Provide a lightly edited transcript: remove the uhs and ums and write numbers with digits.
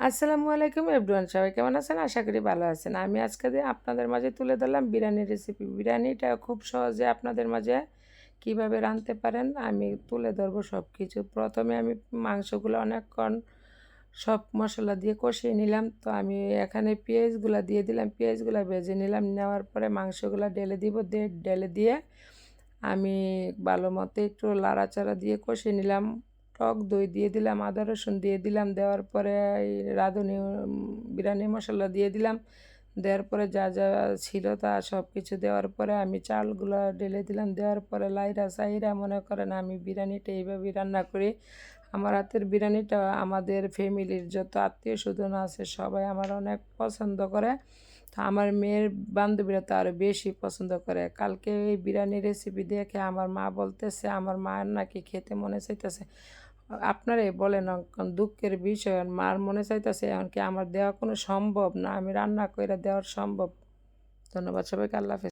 আসসালামু আলাইকুম এভরিওয়ান, সবাই কেমন আছেন? আশা করি ভালো আছেন। আমি আজকে আপনাদের মাঝে তুলে ধরলাম বিরিয়ানির রেসিপি। বিরিয়ানিটা খুব সহজে আপনাদের মাঝে কিভাবে রাঁধতে পারেন আমি তুলে ধরবো সব কিছু। প্রথমে আমি মাংসগুলো অনেকক্ষণ সব মশলা দিয়ে কষিয়ে নিলাম। তো আমি এখানে পেঁয়াজগুলা দিয়ে দিলাম, পেঁয়াজগুলা ভেজে নিলাম। নেওয়ার পরে মাংসগুলা ঢেলে দিব, ঢেলে দিয়ে আমি ভালো মতো একটু লাড়াচাড়া দিয়ে কষিয়ে নিলাম। টক দই দিয়ে দিলাম, আদা রসুন দিয়ে দিলাম। দেওয়ার পরে এই রাঁধুনি বিরিয়ানি মশলা দিয়ে দিলাম। দেওয়ার পরে যা যা ছিল তা সব কিছু দেওয়ার পরে আমি চালগুলো ঢেলে দিলাম। দেওয়ার পরে লাইরা সাইরা মনে করেন আমি বিরিয়ানিটা এইভাবেই রান্না করি। আমার হাতের বিরিয়ানিটা আমাদের ফ্যামিলির যত আত্মীয় স্বজন আছে সবাই আমার অনেক পছন্দ করে। তো আমার মেয়ের বান্ধবীরা তো আরও বেশি পছন্দ করে। কালকে এই বিরিয়ানির রেসিপি দেখে আমার মা বলতেছে আমার মায়ের নাকি খেতে মনে চাইতেছে। আপনারাই বলেন, দুঃখের বিষয় মার মনে চাইতেছে, এমনকি আমার দেওয়া কোনো সম্ভব না, আমি রান্না করে দেওয়ার সম্ভব। ধন্যবাদ সবাইকে, আল্লাহ হাফেজ।